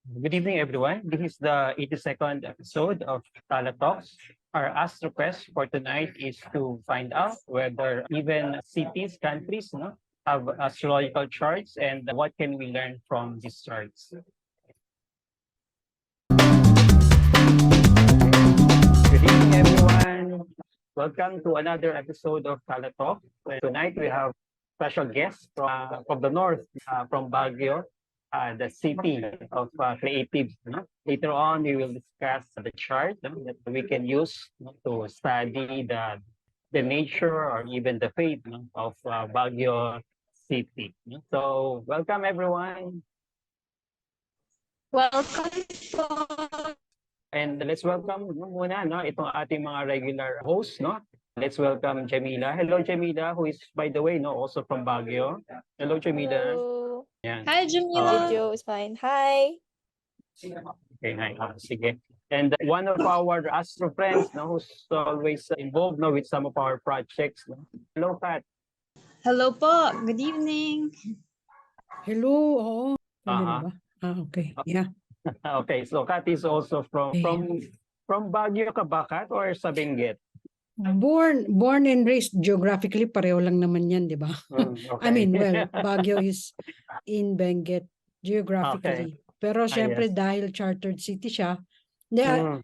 Good evening, everyone. This is the 82nd episode of Talatoks. Our astro quest for tonight is to find out whether even cities, countries, have astrological charts and what can we learn from these charts. Good evening, everyone. Welcome to another episode of Talatoks. Tonight we have special guests from the north, from Baguio, the city of creatives. Later on, we will discuss the chart that we can use to study the nature or even the fate of Baguio City. So, welcome everyone. Welcome po. And let's welcome muna itong ating mga regular hosts. Let's welcome Jamila. Hello, Jamila, who is, by the way, also from Baguio. Hello, Jamila. Hello. Yan. Hi, Jamila. Video is fine. Hi. Okay, hi. Sige. And one of our astro friends who's always involved with some of our projects. Hello, Pat. Hello po. Good evening. Hello, oo. Pwede na ba? Okay. Yeah. Okay, so Kat is also from Baguio ka ba, Kat, or sa Benguet? Born and raised geographically, pareho lang naman yan, di ba? Okay. I mean, well, Baguio is in Benguet geographically. Pero syempre dahil chartered city siya,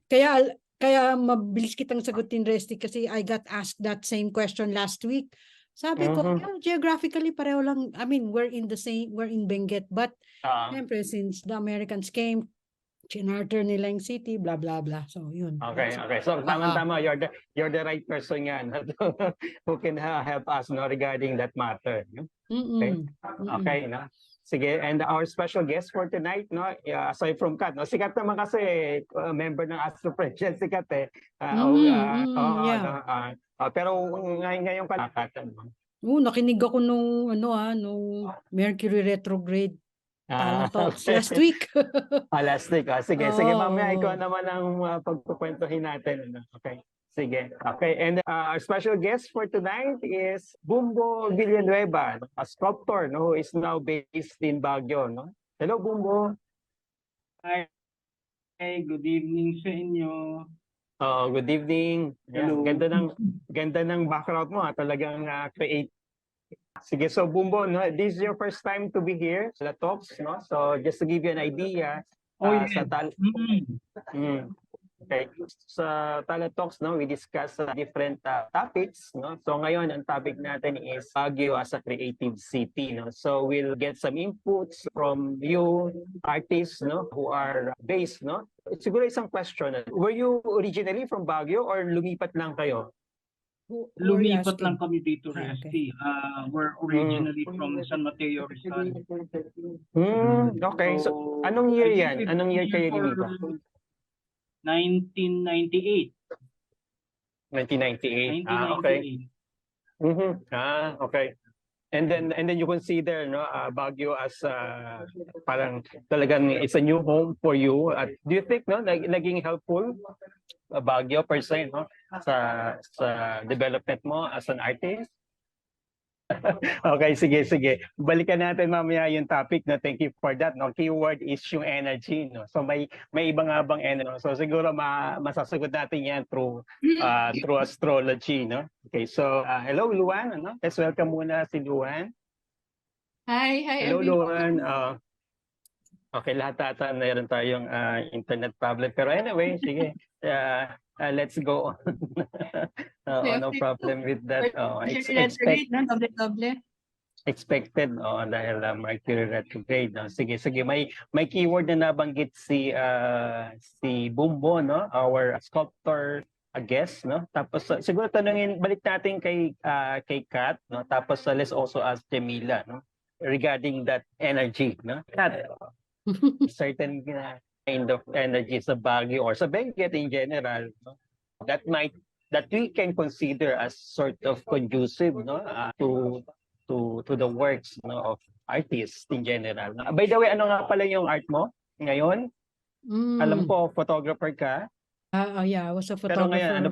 kaya mabilis kitang sagutin, Resty, kasi I got asked that same question last week. Sabi ko, geographically pareho lang. I mean, we're in Benguet, but syempre since the Americans came, chinarter nila yung city, blah blah blah. So yun. Okay. So tama, you're the right person yan who can help us regarding that matter. Okay, Sige, and our special guest for tonight, aside from Kat, si Kat naman kasi member ng Astro Friends, si Kat pero ngayon ka na, Kat. Nakinig ako nung Mercury retrograde Talatoks last week. Last week. Sige, mamaya ikaw naman ang pagkukwentuhin natin. Okay. Sige. Okay, and our special guest for tonight is Bumbo Villanueva, a sculptor who is now based in Baguio. Hello, Bumbo. Hi, good evening sa inyo. Good evening. Hello. Ganda ng background mo, talagang create. Sige, so Bumbo, this is your first time to be here sa Talks, So just to give you an idea, Okay. Sa Talatoks, we discuss different topics. So ngayon, ang topic natin is Baguio as a creative city. So we'll get some inputs from you, artists who are based. Siguro isang question. Were you originally from Baguio or lumipat lang kayo? Lumipat lang kami dito, Resty. We're originally from San Mateo, Rizal. Okay. So anong year yan? Anong year kayo lumipat? 1998. 1998. Okay. Okay. And then you consider Baguio as parang talagang it's a new home for you. Do you think naging helpful Baguio per se sa development mo as an artist? Okay, sige. Balikan natin mamaya yung topic. Thank you for that. Keyword is yung energy. So may iba nga bang energy. So siguro masasagot natin yan through astrology. Okay, so hello Luan. Let's welcome muna si Luan. Hi Hello everyone. Luan. Okay, lahat mayroon tayong internet problem. Pero anyway, sige. Let's go on. No problem with that. Expected dahil Mercury retrograde. Sige. May keyword na nabanggit si Bumbo, our sculptor guest, Tapos siguro balik natin kay Kat, Tapos let's also ask Jamila, regarding that energy, Kat, certain kind of energy sa Baguio or sa Benguet in general, that we can consider as sort of conducive to the works of artists in general. By the way, ano nga pala yung art mo ngayon? Alam ko photographer ka. Yeah, I was a Pero photographer. ngayon,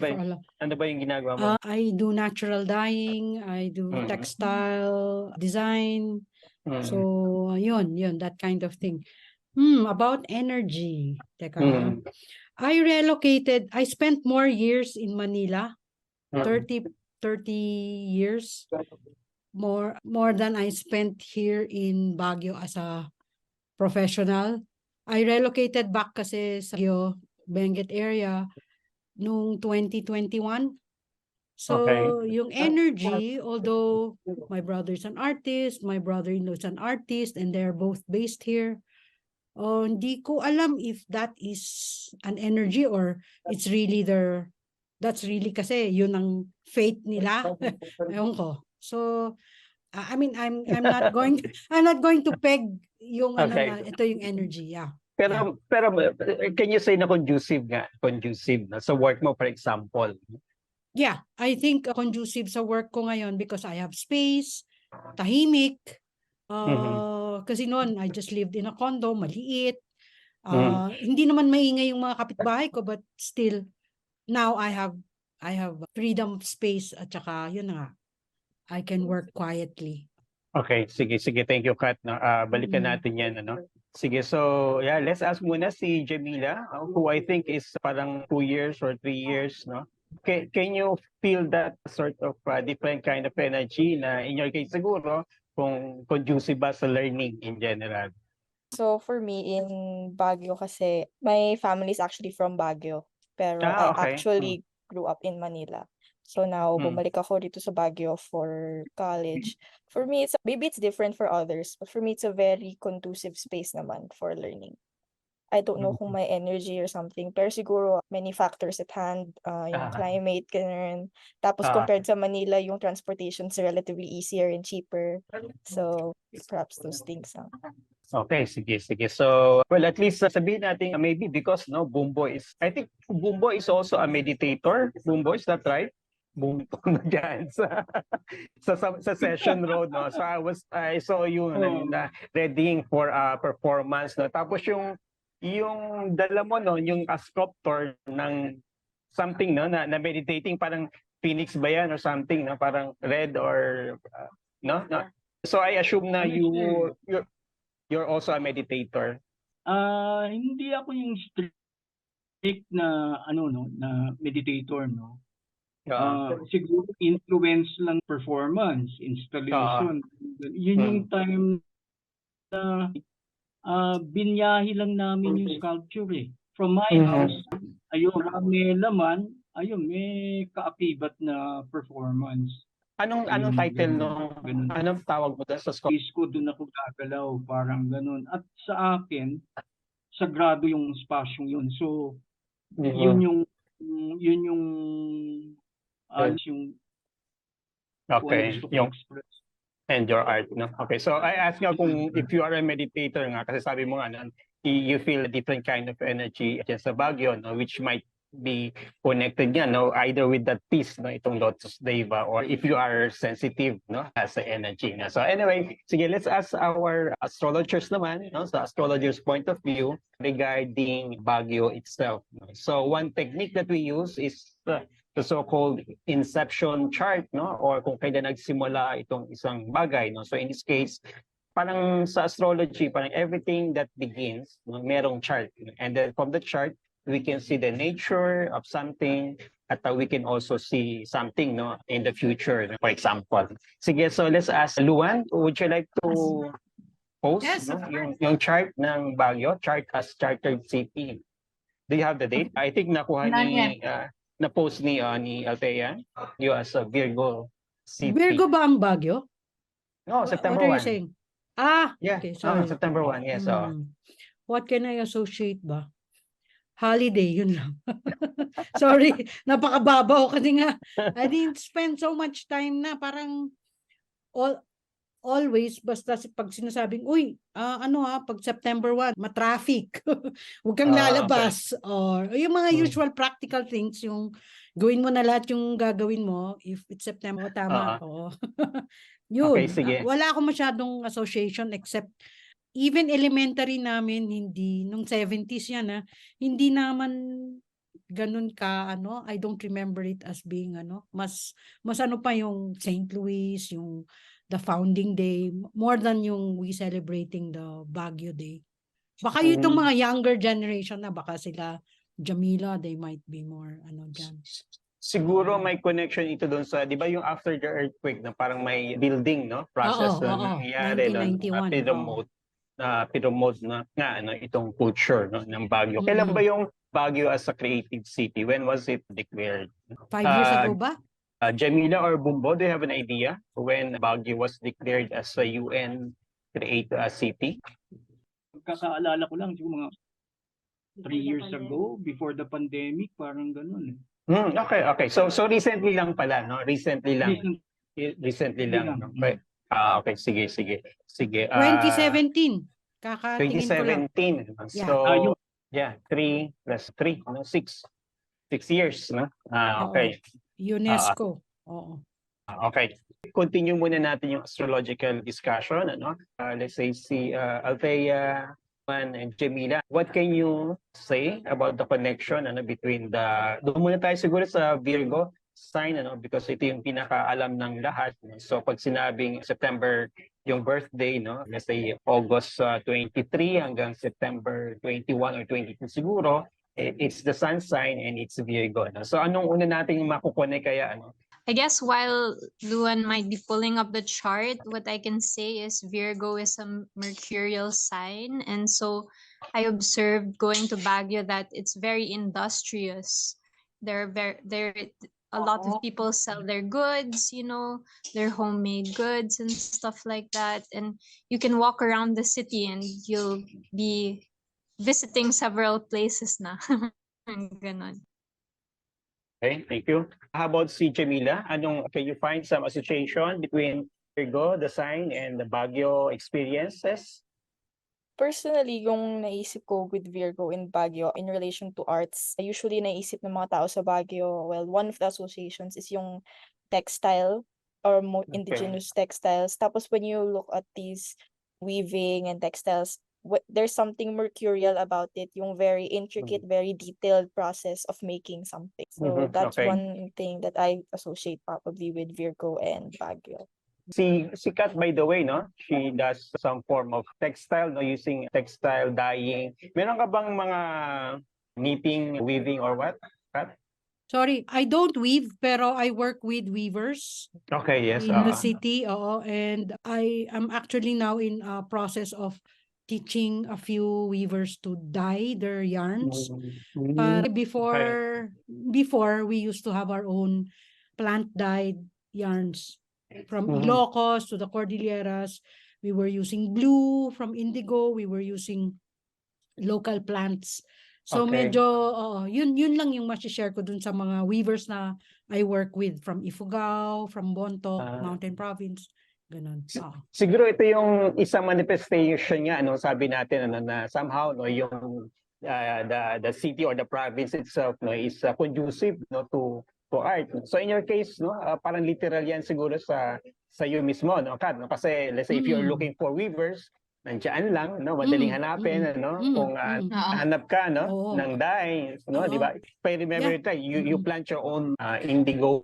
ano ba yung ginagawa mo? I do natural dyeing, I do textile design. So yun, that kind of thing. About energy. Teka, Mm. I spent more years in Manila, Mm. 30 years, more than I spent here in Baguio as a professional. I relocated back kasi sa Baguio, Benguet area noong 2021. Okay. So, yung energy, although my brother's an artist, my brother-in-law is an artist, and they're both based here, hindi ko alam if that is an energy or it's really that's really kasi yun ang fate nila. Ewan ko. So, I mean, I'm not going to peg yung ano Okay. na ito yung energy. Yeah. Pero can you say na conducive nga? Conducive na sa work mo, for example? Yeah, I think conducive sa work ko ngayon because I have space, tahimik. Kasi noon, I just lived in a condo, maliit. Hindi naman maingay yung mga kapitbahay ko, but still, now I have freedom, space, at saka, yun na nga, I can work quietly. Okay, sige. Thank you, Kat. No? Balikan natin yan. Ano? Sige, so yeah, let's ask muna si Jamila, who I think is parang 2 years or 3 years, no? Can you feel that sort of different kind of energy na in your case siguro kung conducive ba sa learning in general? So for me in Baguio kasi my family is actually from Baguio pero I Okay. actually grew up in Manila. So now bumalik ako dito sa Baguio for college. For me maybe it's different for others, but for me it's a very conducive space naman for learning. I don't know kung may energy or something, pero siguro many factors at hand, yung climate, ganun. Tapos compared sa Manila, yung transportation is relatively easier and cheaper. So perhaps those things. Okay, sige. So, well, at least sabihin natin maybe because I think Bumbo is also a meditator. Bumbo, is that right? Bumbo na dyan sa session road, no? So I saw you readying for a performance, no? Tapos yung dala mo, no, yung sculptor ng something, no, na meditating, parang phoenix ba yan or something, no? Parang red or no? So I assume na you're also a meditator. Hindi ako yung strict na na meditator, no. Siguro influence lang performance, installation. Yun yung time na binyahe lang namin yung sculpture eh. From my house, may laman, may kaakibat na performance. Anong title anong tawag mo sa sculpture? Ko doon ako gagalaw, parang ganun. At sa akin, sagrado yung spasyong yun. So, yun yung okay, yung and your art, no? Okay, so I ask nga kung if you are a meditator nga, kasi sabi mo nga, you feel a different kind of energy dyan sa Baguio, no? Which might be connected yan, no? Either with that piece, no? Itong Lotus Deva, or if you are sensitive, no? As a energy. No? So anyway, sige, let's ask our astrologers naman, no? Sa astrologer's point of view regarding Baguio itself. No? So one technique that we use is the so-called inception chart, no? Or kung kailan nagsimula itong isang bagay, no? So in this case, parang sa astrology, parang everything that begins, no, merong chart. And then from the chart, we can see the nature of something, at we can also see something, no, in the future, no? For example. Sige, so let's ask Luan, would you like to post yung chart ng Baguio, chart as chartered city? Do you have the date? I think nakuha na-post ni Althea, you as a Virgo city. Virgo ba ang Baguio? No, September 1. What are you saying? Yeah. Okay, sorry. September 1, yes. What can I associate ba? Holiday, yun lang. Sorry, napakababaw kasi nga I didn't spend so much time na parang always basta pag sinasabing pag September 1 matraffic. Huwag kang lalabas or yung mga usual practical things, yung gawin mo na lahat yung gagawin mo if it's September, tama. Yun. Okay, sige. Wala akong masyadong association except even elementary namin, hindi, nung 70s yan hindi naman ganun ka, I don't remember it as being, mas pa yung St. Louis, yung the founding day, more than yung we celebrating the Baguio Day. Baka itong mga younger generation na, baka sila, Jamila, they might be more, dyan. Siguro may connection ito doon sa, di ba yung after the earthquake na parang may building, no? Process na nangyari doon, 1991. promote na nga itong culture, no, ng Baguio. Kailan ba yung Baguio as a creative city? When was it declared? 5 years ago ba? Jamila or Bumbo, do you have an idea when Baguio was declared as a UN creative city? Kakaalala ko lang, siguro mga 3 years ago, before the pandemic, parang ganun. Okay. So recently lang pala, no? Recently lang. No? Okay, sige. 2017. Kakatingin ko lang. 2017. So, 3 plus 3, 6 years, no? Okay. UNESCO. Oo. Okay. Continue muna natin yung astrological discussion, ano? Let's say si Althea and Jamila, what can you say about the connection between doon muna tayo siguro sa Virgo sign, because ito yung pinakaalam ng lahat. So pag sinabing September yung birthday, no, let's say August 23 hanggang September 21 or 22 siguro, it's the sun sign and it's Virgo. No? So anong una nating makukunik kaya I guess while Luan might be pulling up the chart, what I can say is Virgo is a mercurial sign. And so I observed going to Baguio that it's very industrious. A lot of people sell their goods, their homemade goods and stuff like that. And you can walk around the city and you'll be visiting several places na. Ganon. Okay, thank you. How about si Jamila? Can you find some association between Virgo, the sign, and the Baguio experiences? Personally, yung naisip ko with Virgo in Baguio in relation to arts, usually naisip ng mga tao sa Baguio, well, one of the associations is yung textile or more indigenous textiles. Tapos when you look at these weaving and textiles, there's something mercurial about it, yung very intricate, very detailed process of making something. So that's one thing that I associate probably with Virgo and Baguio. Si Kat, by the way, no, she does some form of textile, no, using textile dyeing. Meron ka bang mga knitting, weaving, or what, Kat? Sorry, I don't weave, pero I work with weavers. Okay, yes. In the city, and I am actually now in a process of teaching a few weavers to dye their yarns. Before we used to have our own plant dyed yarns from Ilocos to the Cordilleras. We were using blue from indigo. We were using local plants. So medyo yun lang yung ma-share ko dun sa mga weavers na I work with from Ifugao, from Bontoc, Mountain Province. Ganun. Siguro ito yung isang manifestation niya, sabi natin na somehow yung the city or the province itself is conducive to art. So in your case, parang literal yan siguro sa iyo mismo, Kat, kasi let's say if you're looking for weavers, nandiyan lang, madaling hanapin, kung hanap ka ng dye, di ba? If I remember you plant your own indigo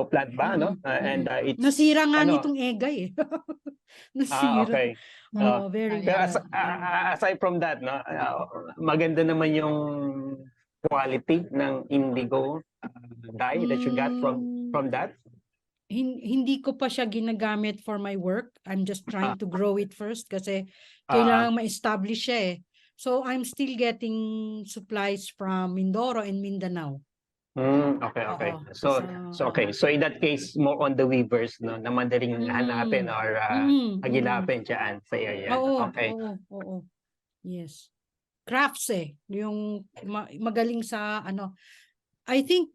plant ba, and it's nasira nga nitong egay nasira. Okay. Very pero aside from that, maganda naman yung quality ng indigo dye that you got from that. Hindi ko pa siya ginagamit for my work. I'm just trying to grow it first kasi kailangan ma-establish siya So I'm still getting supplies from Mindoro and Mindanao. Okay. So in that case, more on the weavers, na madaling hanapin or agilapin dyan sa area. Oo. Yes. Crafts yung magaling sa I think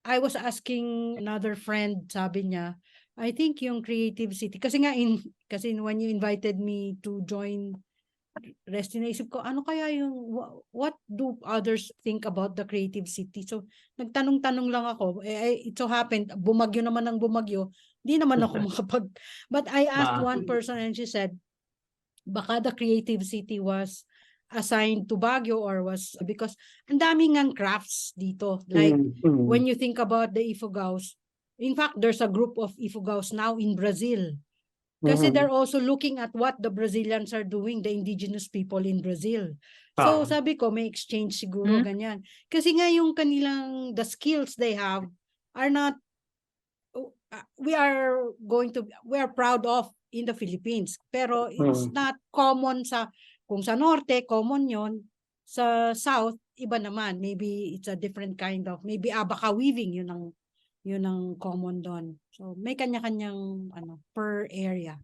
I was asking another friend, sabi niya, I think yung creative city, kasi when you invited me to join Rest, naisip ko, ano kaya what do others think about the creative city? So, nagtanong-tanong lang ako. It so happened, bumagyo naman ng bumagyo. Di naman ako But I asked one person and she said, baka the creative city was assigned to Baguio or was because ang daming ngang crafts dito. Like, when you think about the Ifugaos, in fact, there's a group of Ifugaos now in Brazil. Kasi they're also looking at what the Brazilians are doing, the indigenous people in Brazil. So sabi ko, may exchange siguro, ganyan. Kasi nga yung kanilang, the skills they have are not, we are proud of in the Philippines. Pero it's not common kung sa norte, common yon. Sa south, iba naman. Maybe it's a different kind of, maybe abaca weaving, yun ang common doon. So may kanya-kanyang per area.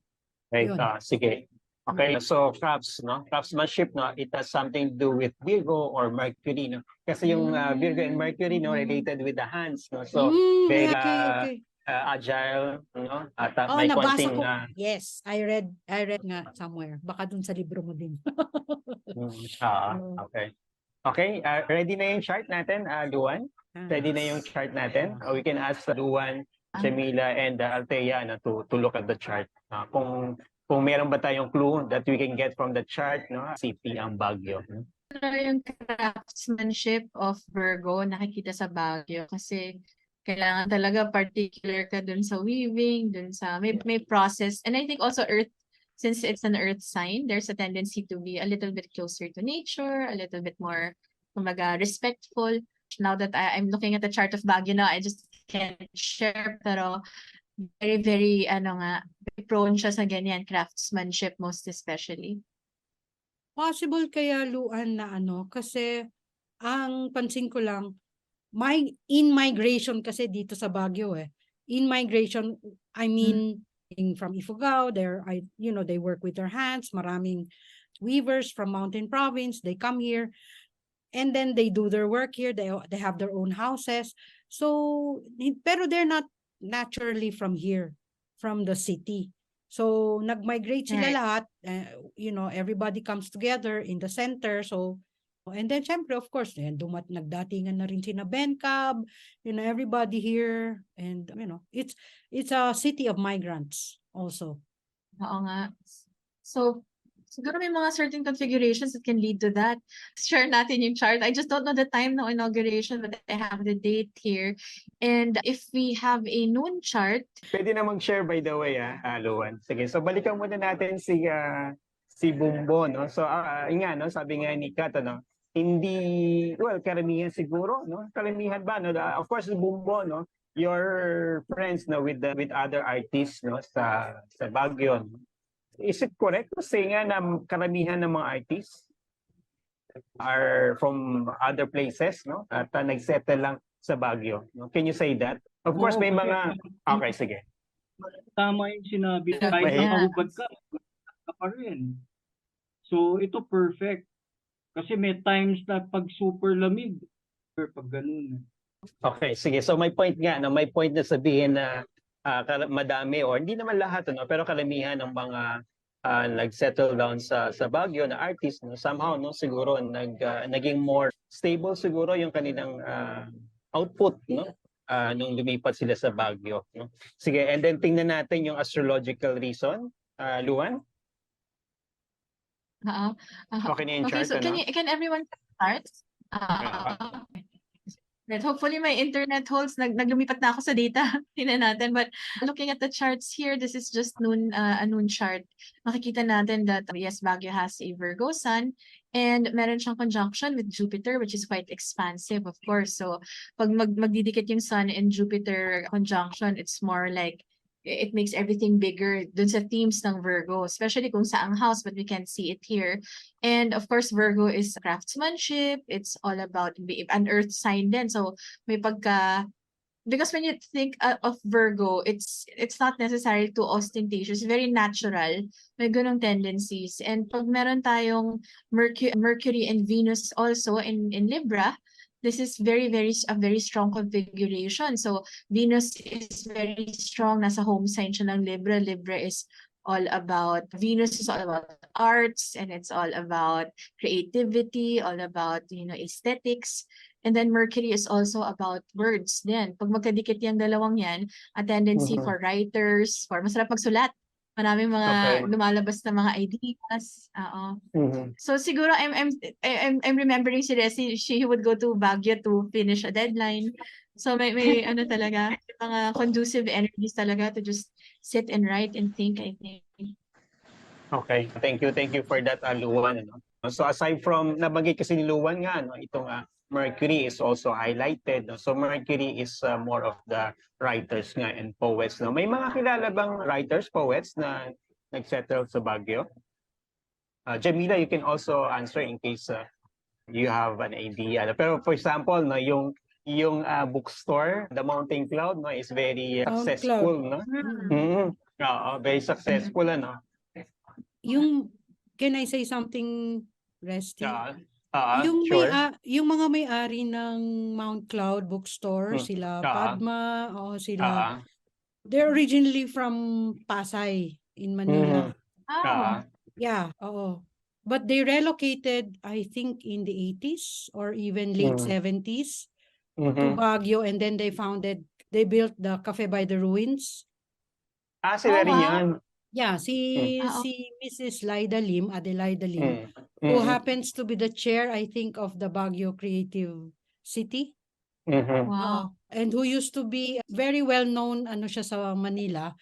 Right, Yun. sige. Okay, so craftsmanship, no, it has something to do with Virgo or Mercury, no? Kasi yung Virgo and Mercury, no, related with the hands, no? So, very okay. agile, no? At Oh, may nabasa konting... ko. Yes, I read nga somewhere. Baka dun sa libro mo din. Okay. Okay, ready na yung chart natin, Luan? Ready na yung chart natin? We can ask Luan, Jamila, and Althea to look at the chart. Kung meron ba tayong clue that we can get from the chart, no? City ang Baguio. Yung craftsmanship of Virgo nakikita sa Baguio kasi kailangan talaga particular ka dun sa weaving, dun sa may process. And I think also Earth, since it's an Earth sign, there's a tendency to be a little bit closer to nature, a little bit more kumbaga respectful. Now that I'm looking at the chart of Baguio now, I just can't share, pero very, very, prone siya sa ganyan, craftsmanship most especially. Possible kaya, Luan, na kasi ang pansin ko lang, in migration kasi dito sa Baguio in migration, I mean, from Ifugao, they work with their hands, maraming weavers from Mountain Province, they come here, and then they do their work here, they have their own houses, so, pero they're not naturally from here, from the city. So, nag-migrate sila lahat, everybody comes together in the center, so, and then, syempre, of course, nagdatingan na rin sina Bencab, everybody here, and, it's a city of migrants also. Oo nga. So, siguro may mga certain configurations that can lead to that. Share natin yung chart. I just don't know the time ng inauguration, but I have the date here. And if we have a noon chart... Pwede na mag-share, by the way, Luan. Sige, so balikan muna natin si Bumbo, no? So, no? Sabi nga ni Kat, hindi, karamihan siguro, no? Karamihan ba, no? Of course, Bumbo, no? Your friends, no? With other artists, no? Sa Baguio, no? Is it correct to say nga na karamihan ng mga artists are from other places, no? At nagsettle lang sa Baguio, no? Can you say that? Of course, may mga... Okay, sige. Tama yung sinabi. Kahit nakahubad ka pa rin. So, ito perfect. Kasi may times na pag super lamig, pag ganun. Okay, sige. So, may point nga, no? May point na sabihin na madami or hindi naman lahat, no? Pero kalamihan ng mga nag-settle down sa Baguio na artist, no? Somehow, no? Siguro naging more stable siguro yung kanilang output, no? Nung lumipat sila sa Baguio, no? Sige, and then tingnan natin yung astrological reason, Luan. Okay na yung chart, so can everyone start? Right. Hopefully my internet holds. Naglumipat na ako sa data. Tingnan natin. But looking at the charts here, this is just a noon chart. Makikita natin that yes, Baguio has a Virgo sun and meron siyang conjunction with Jupiter, which is quite expansive, of course. So pag magdidikit yung sun and Jupiter conjunction, it's more like it makes everything bigger dun sa themes ng Virgo, especially kung saang house, but we can't see it here. And of course, Virgo is craftsmanship. It's all about an earth sign din. So may because when you think of Virgo, it's not necessarily too ostentatious. Very natural. May ganong tendencies. And pag meron tayong Mercury and Venus also in Libra, this is a very strong configuration. So Venus is very strong. Nasa home sign siya ng Libra. Libra is all about, Venus is all about arts, and it's all about creativity, all about, aesthetics. And then Mercury is also about words din. Pag magkadikit yung dalawang yan, a tendency for writers, for masarap magsulat. Maraming mga lumalabas na mga ideas. So siguro I'm remembering si Resi, she would go to Baguio to finish a deadline. So may talaga, mga conducive energies talaga to just sit and write and think, I think. Okay, thank you for that, Luwan. Ano? So aside from, nabanggit kasi ni Luwan nga, no, itong Mercury is also highlighted. No? So Mercury is more of the writers nga and poets. No? May mga kilala bang writers, poets na nag-settle sa Baguio? Jamila, you can also answer in case you have an idea. Pero for example, no, yung bookstore, The Mountain Cloud, no, is very Mount successful, Cloud. no? Mm-hmm. Very successful, ano? Yung, can I say something, Resty? Yung Sure. yung mga may-ari ng Mount Cloud bookstore, sila Padma, sila, they're originally from Pasay in Manila. Oh. Yeah, but they relocated, I think, in the 80s or even late 70s to Baguio, and then they built the Cafe by the Ruins. Sila rin wow. yan. Yeah, si Mrs. Adelaida Lim, who happens to be the chair, I think, of the Baguio Creative City. Wow. And who used to be very well known siya sa Manila.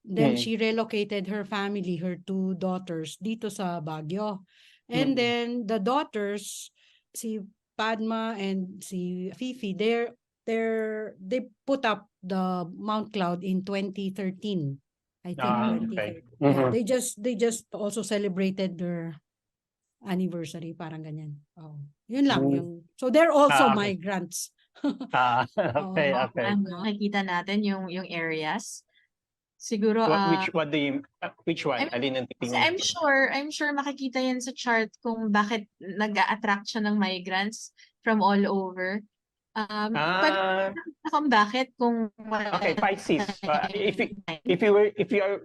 Then she relocated her family, her 2 daughters, dito sa Baguio. And then the daughters, si Padma and si Fifi, they put up the Mount Cloud in 2013. I think 2013. Yeah, they just also celebrated their anniversary, parang ganyan. Yun lang yung. So they're also migrants. Okay. Makikita natin yung areas. Siguro which one? Alin ang titingnan? I'm sure makikita yan sa chart kung bakit nag-a-attract siya ng migrants from all over. Kung bakit kung Okay, Pisces.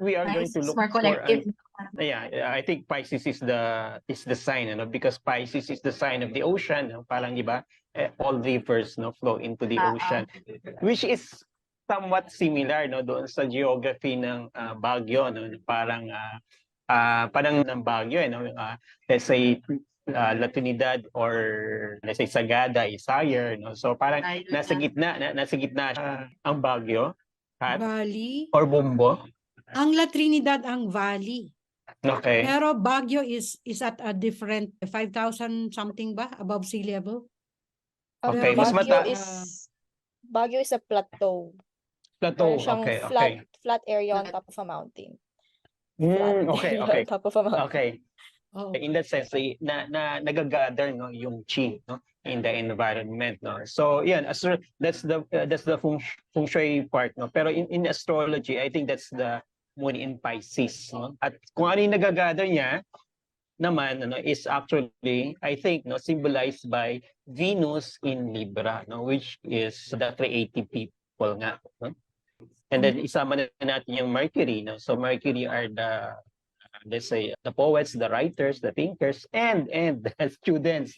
We are going to look more collective. I think Pisces is the sign, because Pisces is the sign of the ocean. Parang, di ba? All rivers flow into the ocean, which is somewhat similar doon sa geography ng Baguio, parang ng Baguio, let's say La Trinidad or let's say Sagada is higher, so parang nasa gitna ang Baguio Valley or Bumbo. Ang La Trinidad ang valley. Okay. Pero Baguio is at a different 5,000 something ba above sea level? Okay, Baguio is a plateau. Plateau, okay. Flat area on top of a mountain. Okay. On top of a mountain. Okay. In that sense, nagagather yung chi in the environment. So yan, that's the feng shui part. Pero in astrology, I think that's the moon in Pisces. At kung ano yung nagagather niya naman is actually, I think, symbolized by Venus in Libra, which is the creative people nga. And then isama na natin yung Mercury. So Mercury are the let's say the poets, the writers, the thinkers, and the students,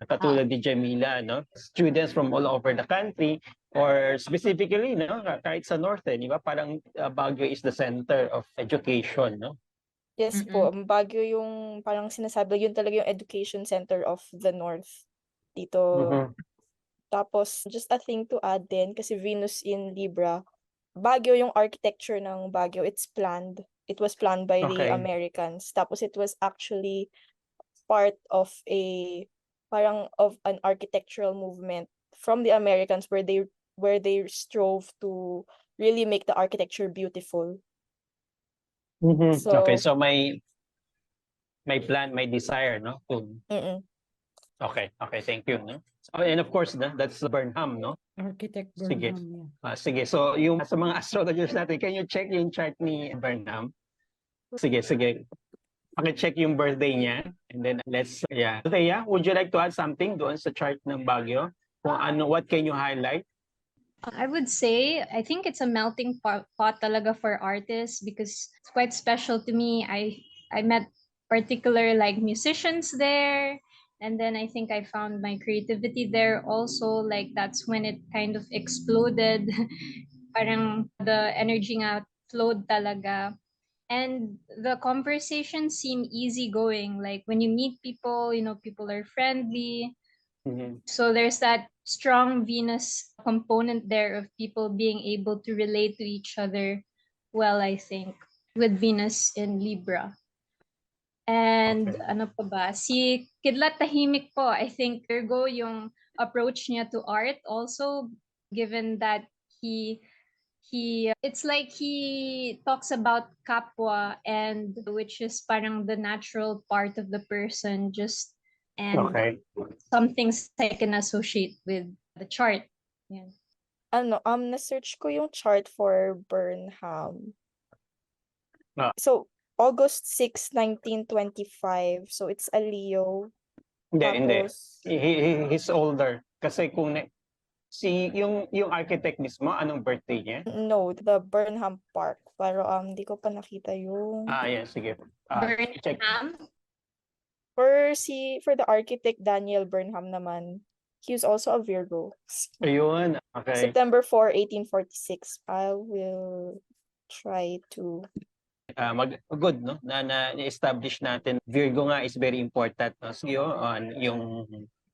katulad ni Jamila, students from all over the country, or specifically, kahit sa norte, di ba? Parang Baguio is the center of education, Yes po, Baguio yung parang sinasabi, yun talaga yung education center of the north dito. Tapos, just a thing to add din, kasi Venus in Libra, Baguio yung architecture ng Baguio, it's planned. It was planned by the Americans. Tapos it was actually part of an architectural movement from the Americans where they strove to really make the architecture beautiful. So, okay, so may plan, may desire, Okay, thank you. And of course, that's Burnham, Architect Burnham. Sige, so yung sa mga astrologers natin, can you check yung chart ni Burnham? Sige. Paki-check yung birthday niya. And then Thea, would you like to add something doon sa chart ng Baguio? What can you highlight? I would say, I think it's a melting pot talaga for artists because it's quite special to me. I met particular musicians there. And then I think I found my creativity there also. That's when it kind of exploded. Parang the energy nga flowed talaga. And the conversations seem easygoing. When you meet people, people are friendly. So there's that strong Venus component there of people being able to relate to each other well, I think, with Venus in Libra. And Okay. ano pa ba? Si Kidlat Tahimik po, I think Virgo yung approach niya to art also, given that he it's like he talks about kapwa, and which is parang the natural part of the person, just and Okay. some things I can associate with the chart. Yeah. Na-search ko yung chart for Burnham. Ah. So, August 6, 1925. So, it's a Leo. Hindi. Tapos, He's older. Kasi kung yung architect mismo, anong birthday niya? no, the Burnham Park. Pero hindi ko pa nakita yung... Yan, sige. Check. Burnham. For the architect Daniel Burnham naman, he was also a Virgo. Ayun, okay. September 4, 1846. I will try to... Good, no? Na-establish natin. Virgo nga is very important. No? So, yung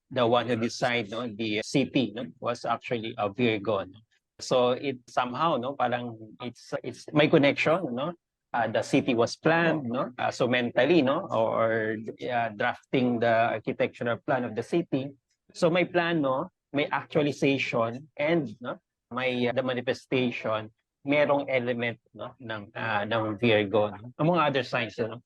the one who decided, no, the city, no, was actually a Virgo. No? So it somehow, no, parang it's my connection, no. The city was planned, no. So mentally, no, or drafting the architectural plan of the city. So may plan, no, may actualization, and no, may the manifestation, merong element, no, ng Virgo, no? Among other signs, no.